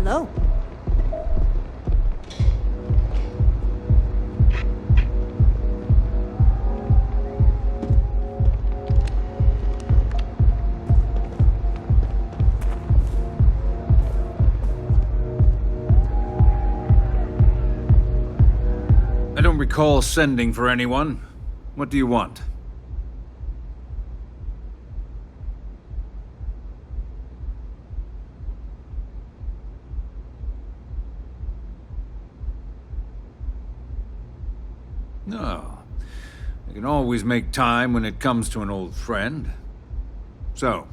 Hello. I don't recall sending for anyone. What do you want? No. I can always make time when it comes to an old friend. So,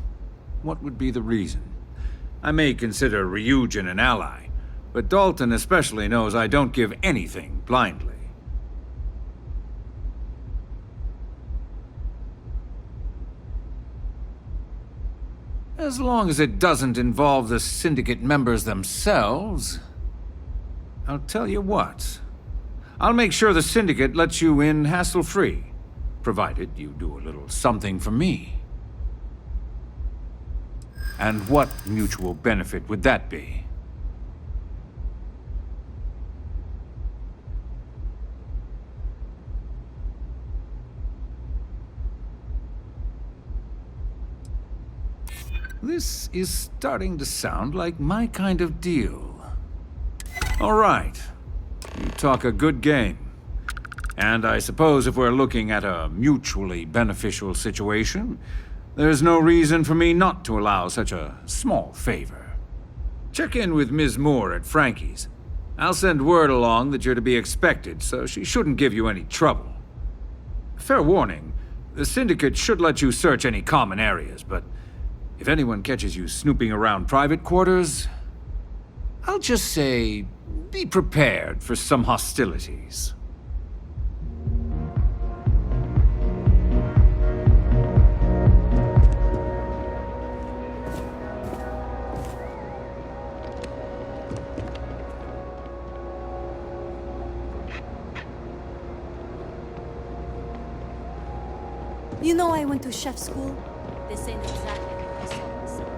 what would be the reason? I may consider Ryujin an ally, but Dalton especially knows I don't give anything blindly. As long as it doesn't involve the Syndicate members themselves, I'll tell you what. I'll make sure the Syndicate lets you in hassle-free, provided you do a little something for me. And what mutual benefit would that be? This is starting to sound like my kind of deal. All right. You talk a good game. And I suppose if we're looking at a mutually beneficial situation, there's no reason for me not to allow such a small favor. Check in with Ms. Moore at Frankie's. I'll send word along that you're to be expected, so she shouldn't give you any trouble. Fair warning, the Syndicate should let you search any common areas, but if anyone catches you snooping around private quarters, I'll just say, be prepared for some hostilities. You know I went to chef school? This ain't exactly what I saw myself.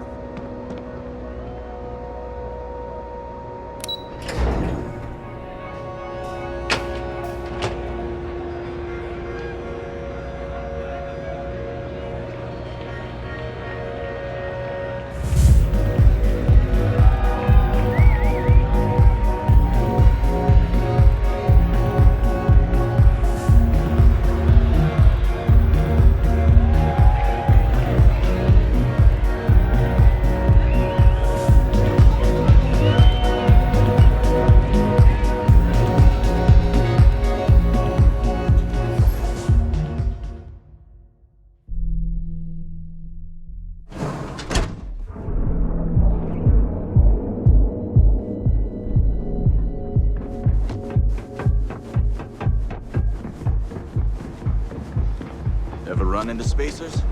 Ever run into spacers?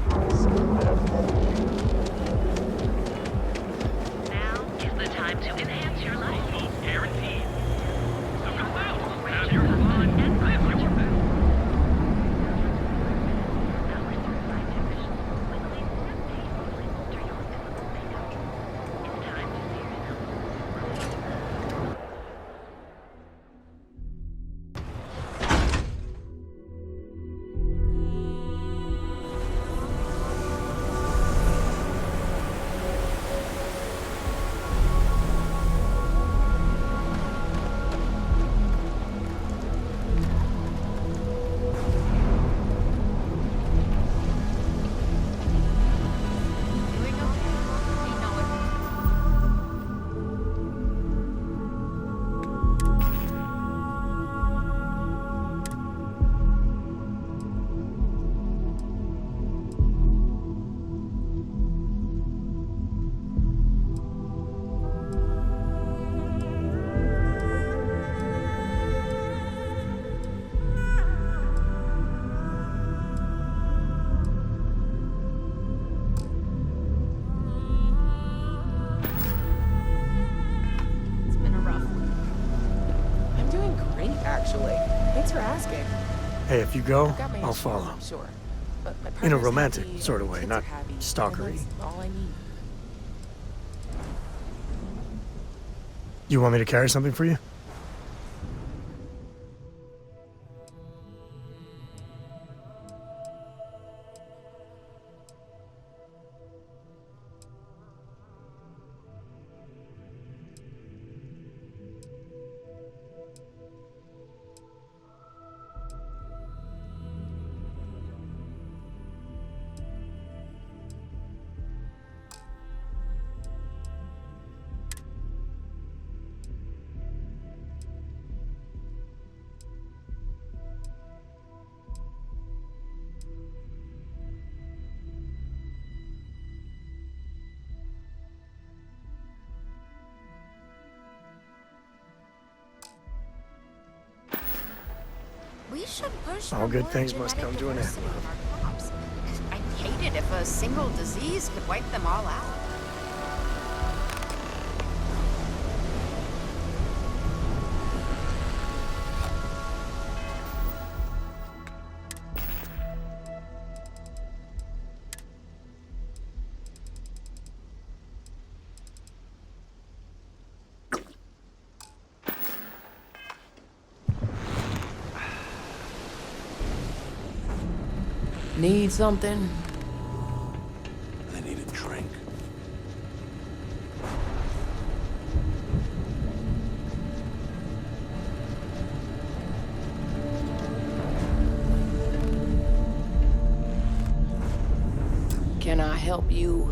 Now is the time to enhance your life. Guaranteed. So come out, have your fun, and live your best. It's time to see yourself. Thanks for asking. Hey, if you go, I've got my I'll issues, follow. I'm sure. But my In a partner's romantic happy, sort of way, kids not are happy, and stalkery. that's all I need. You want me to carry something for you? We should push All for good more things must genetic come to an end, diversity love. in our crops. I'd hate it if a single disease could wipe them all out. Need something? I need a drink. Can I help you?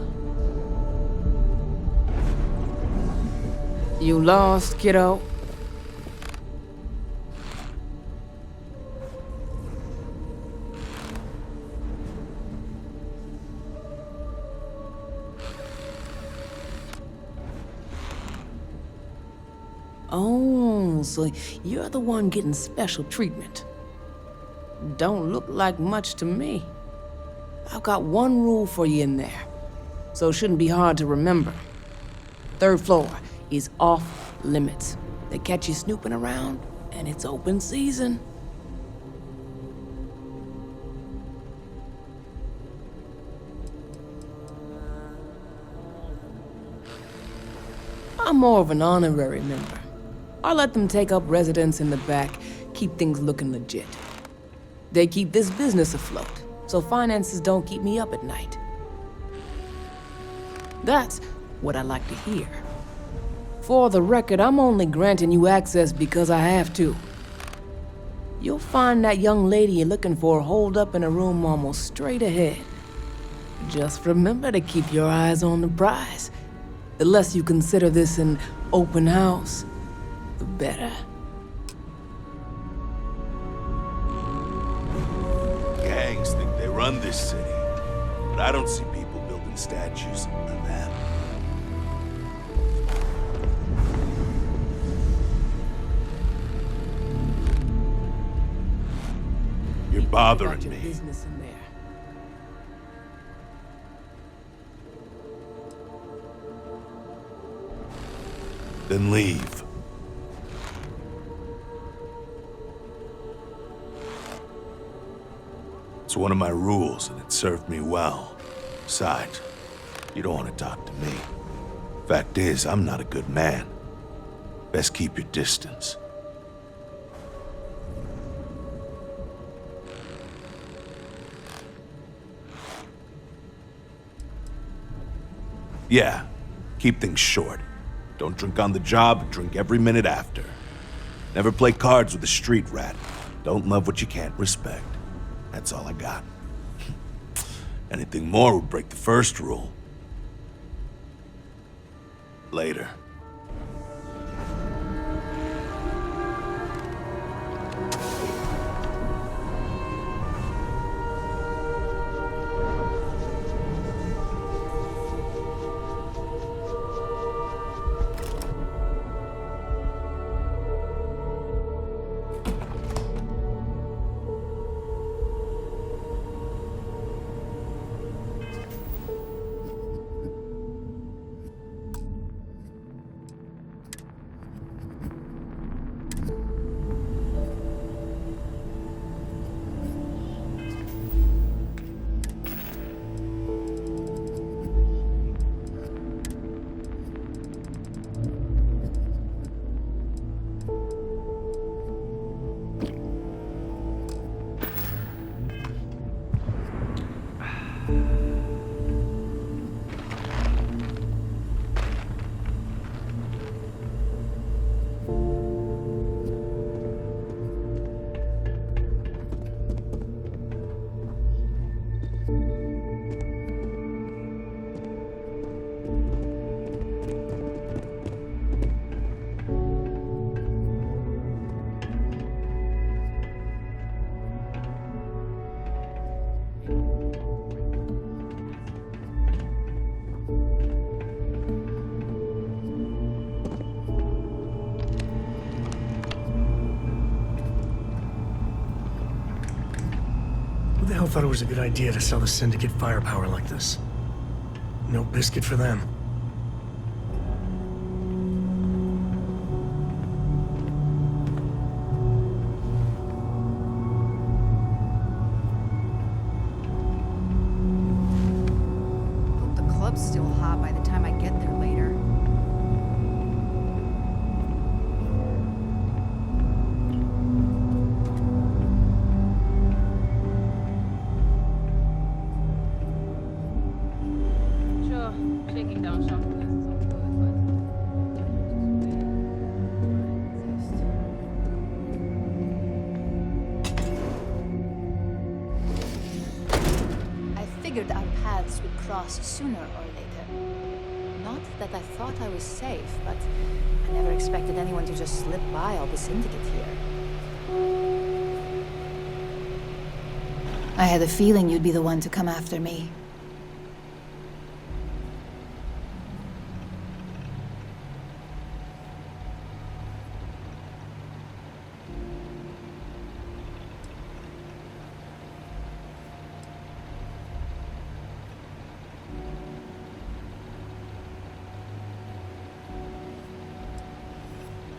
You lost, kiddo? Oh, so you're the one getting special treatment. Don't look like much to me. I've got one rule for you in there, so it shouldn't be hard to remember. Third floor is off limits. They catch you snooping around, and it's open season. I'm more of an honorary member. I let them take up residence in the back, keep things looking legit. They keep this business afloat, so finances don't keep me up at night. That's what I like to hear. For the record, I'm only granting you access because I have to. You'll find that young lady you're looking for holed up in a room almost straight ahead. Just remember to keep your eyes on the prize. The less you consider this an open house, the better. Gangs think they run this city, but I don't see people building statues of them. You're bothering Got your me. business in there. Then leave. It's one of my rules, and it served me well. Besides, you don't want to talk to me. Fact is, I'm not a good man. Best keep your distance. Yeah, keep things short. Don't drink on the job, drink every minute after. Never play cards with a street rat. Don't love what you can't respect. That's all I got. Anything more would break the first rule. Later. Michael thought it was a good idea to sell the Syndicate firepower like this. No biscuit for them. Hope the club's still hot by the time I get there later. Sure, shaking down shopping lists is all good, but I figured our paths would cross sooner or later. Not that I thought I was safe, but I never expected anyone to just slip by all the Syndicate here. I had a feeling you'd be the one to come after me.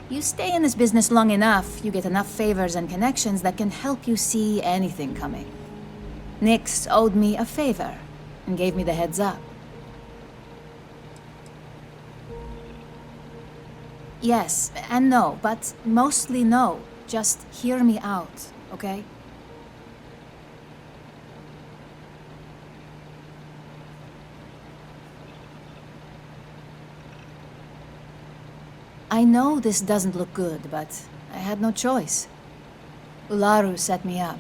You stay in this business long enough, you get enough favors and connections that can help you see anything coming. Nix owed me a favor and gave me the heads up. Yes and no, but mostly no. Just hear me out, okay? I know this doesn't look good, but I had no choice. Ularu set me up.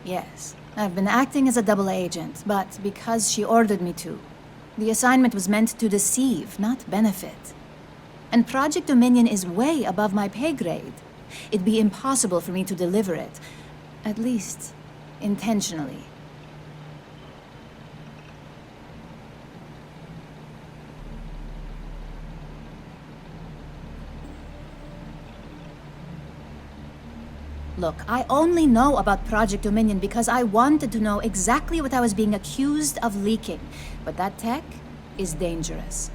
Yes, I've been acting as a double agent, but because she ordered me to. The assignment was meant to deceive, not benefit. And Project Dominion is way above my pay grade. It'd be impossible for me to deliver it. At least, intentionally. Look, I only know about Project Dominion because I wanted to know exactly what I was being accused of leaking. But that tech is dangerous.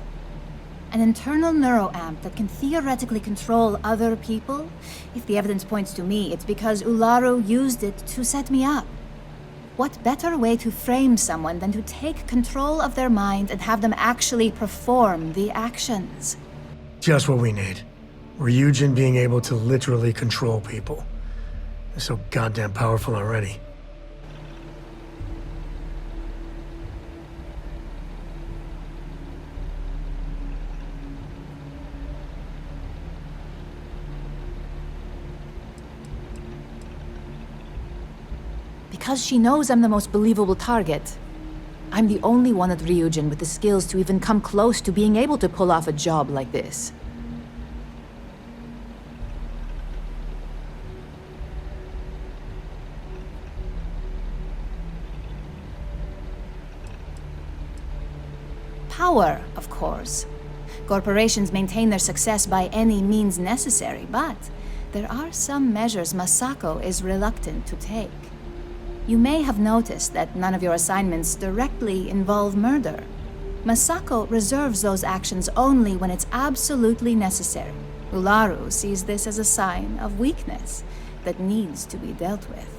An internal neuroamp that can theoretically control other people? If the evidence points to me, it's because Ularu used it to set me up. What better way to frame someone than to take control of their mind and have them actually perform the actions? Just what we need. Ryujin being able to literally control people. They're so goddamn powerful already. Because she knows I'm the most believable target. I'm the only one at Ryujin with the skills to even come close to being able to pull off a job like this. Power, of course. Corporations maintain their success by any means necessary, but there are some measures Masako is reluctant to take. You may have noticed that none of your assignments directly involve murder. Masako reserves those actions only when it's absolutely necessary. Ularu sees this as a sign of weakness that needs to be dealt with.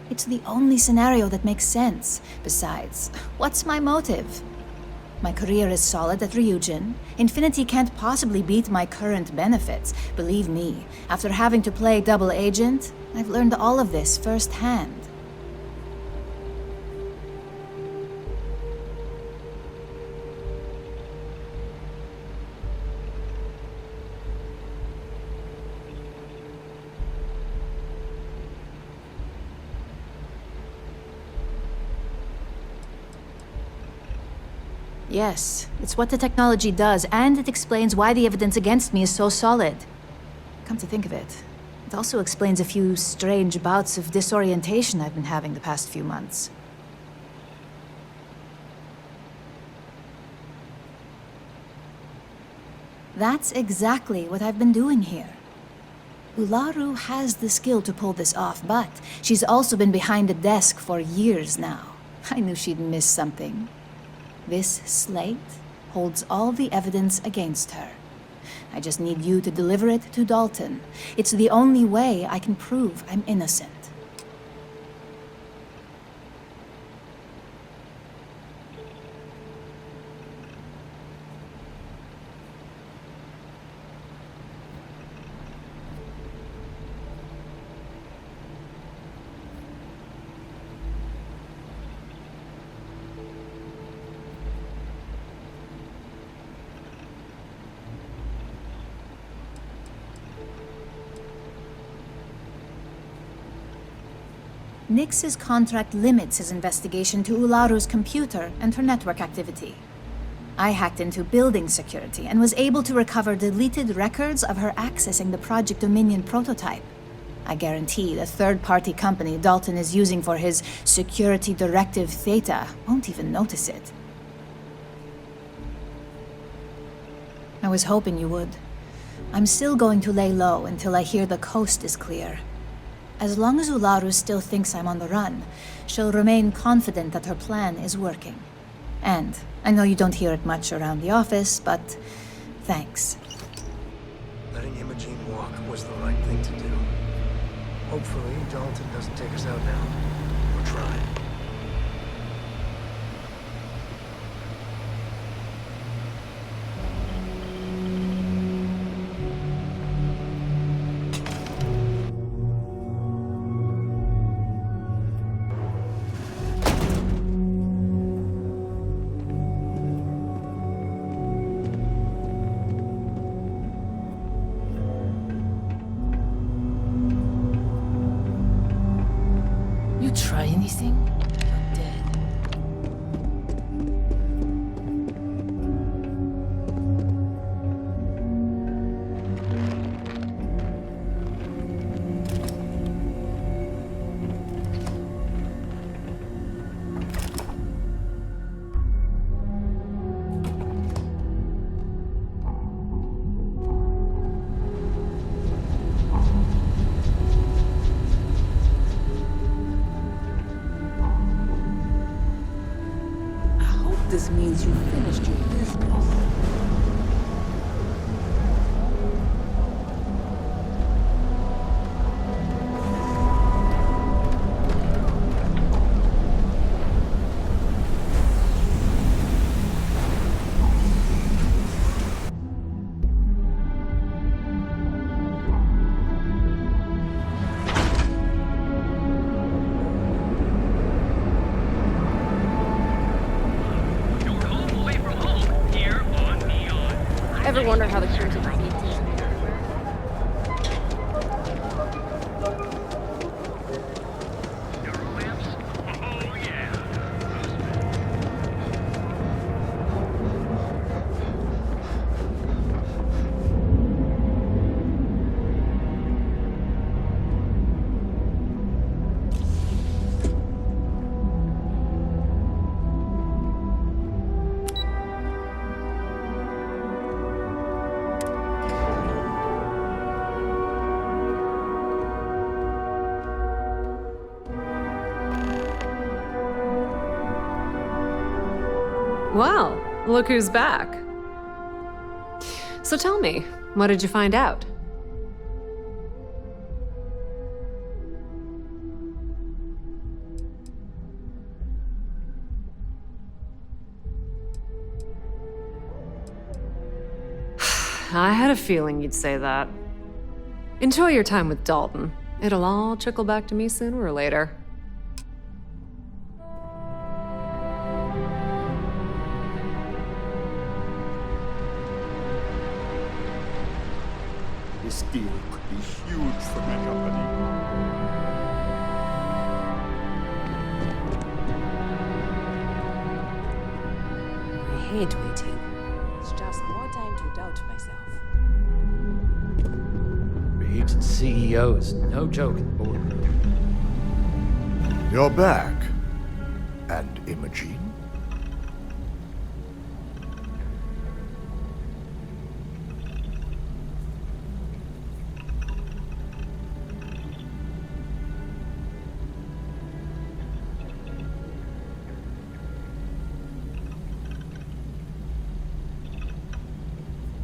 It's the only scenario that makes sense. Besides, what's my motive? My career is solid at Ryujin. Infinity can't possibly beat my current benefits. Believe me, after having to play double agent, I've learned all of this firsthand. Yes, it's what the technology does, and it explains why the evidence against me is so solid. Come to think of it, it also explains a few strange bouts of disorientation I've been having the past few months. That's exactly what I've been doing here. Ularu has the skill to pull this off, but she's also been behind a desk for years now. I knew she'd miss something. This slate holds all the evidence against her. I just need you to deliver it to Dalton. It's the only way I can prove I'm innocent. Nix's contract limits his investigation to Ularu's computer and her network activity. I hacked into building security and was able to recover deleted records of her accessing the Project Dominion prototype. I guarantee the third-party company Dalton is using for his security directive theta won't even notice it. I was hoping you would. I'm still going to lay low until I hear the coast is clear. As long as Ularu still thinks I'm on the run, she'll remain confident that her plan is working. And I know you don't hear it much around the office, but thanks. Letting Imogene walk was the right thing to do. Hopefully, Dalton doesn't take us out now. Or try. Try anything? You're dead. This means you finished your business. Ever wonder how the cures of heat Oh, yeah. Well, look who's back. So tell me, what did you find out? I had a feeling you'd say that. Enjoy your time with Dalton. It'll all trickle back to me sooner or later. This deal could be huge for my company. I hate waiting. It's just more time to doubt myself. Reed, CEO is no joke in the boardroom. You're back. And Imogene?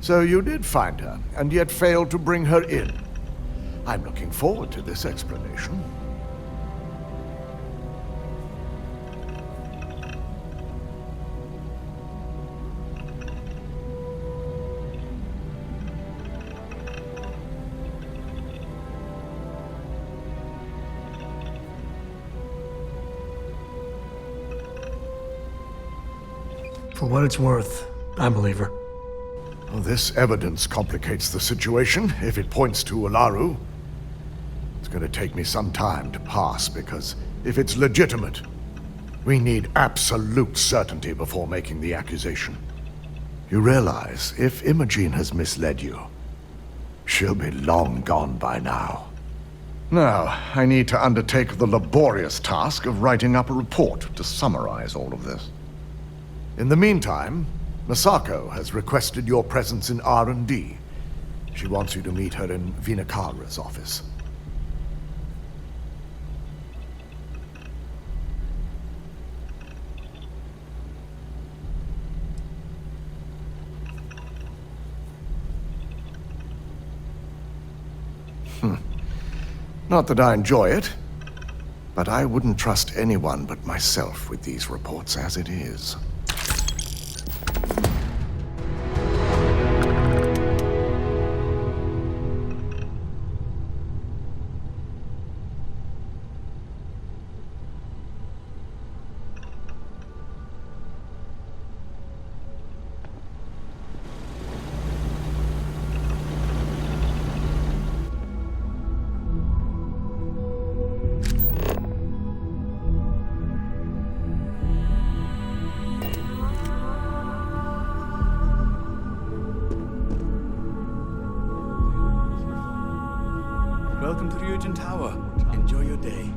So you did find her, and yet failed to bring her in. I'm looking forward to this explanation. For what it's worth, I believe her. Well, this evidence complicates the situation if it points to Ularu. It's going to take me some time to pass, because if it's legitimate, we need absolute certainty before making the accusation. You realize, if Imogene has misled you, she'll be long gone by now. Now, I need to undertake the laborious task of writing up a report to summarize all of this. In the meantime, Masako has requested your presence in R&D. She wants you to meet her in Vinakara's office. Not that I enjoy it, but I wouldn't trust anyone but myself with these reports as it is. Welcome to Ryujin Tower. Enjoy your day.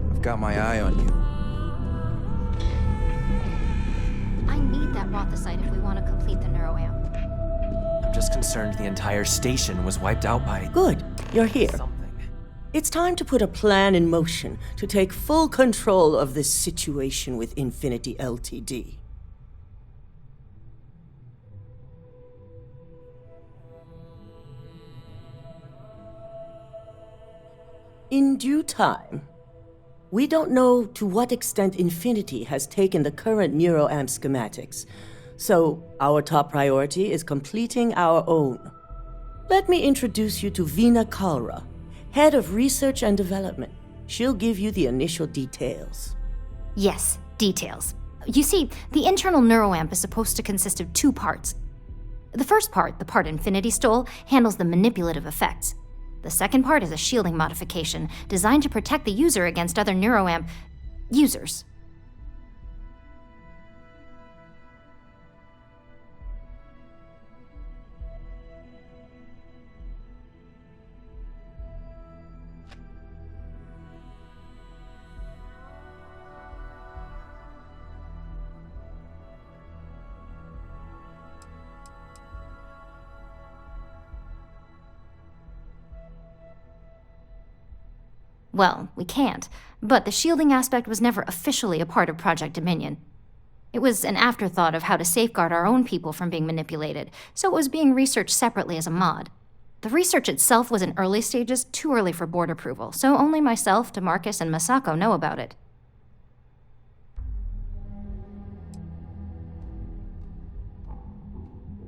I've got my eye on you. I need that Rothicite if we want to complete the neuroamp. I'm just concerned the entire station was wiped out by... Good. You're here. Something. It's time to put a plan in motion to take full control of this situation with Infinity Ltd. In due time. We don't know to what extent Infinity has taken the current neuroamp schematics, so our top priority is completing our own. Let me introduce you to Veena Kalra, Head of Research and Development. She'll give you the initial details. Yes, details. You see, the internal neuroamp is supposed to consist of two parts. The first part, the part Infinity stole, handles the manipulative effects. The second part is a shielding modification designed to protect the user against other neuroamp users. Well, we can't, but the shielding aspect was never officially a part of Project Dominion. It was an afterthought of how to safeguard our own people from being manipulated, so it was being researched separately as a mod. The research itself was in early stages, too early for board approval, so only myself, DeMarcus, and Masako know about it.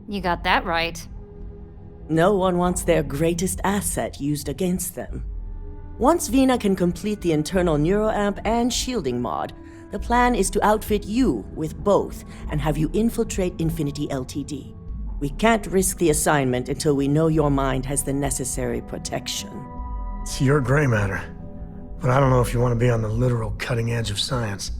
You got that right. No one wants their greatest asset used against them. Once Veena can complete the internal neuroamp and shielding mod, the plan is to outfit you with both and have you infiltrate Infinity Ltd. We can't risk the assignment until we know your mind has the necessary protection. It's your gray matter, but I don't know if you want to be on the literal cutting edge of science.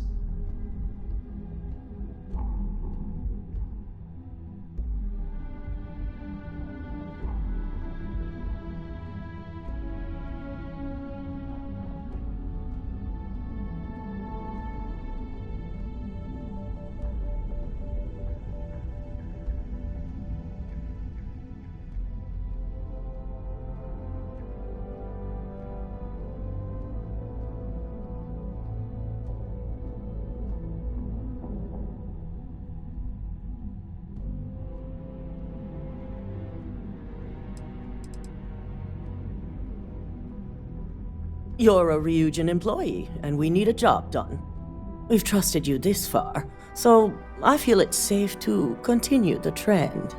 You're a Ryujin employee, and we need a job done. We've trusted you this far, so I feel it's safe to continue the trend.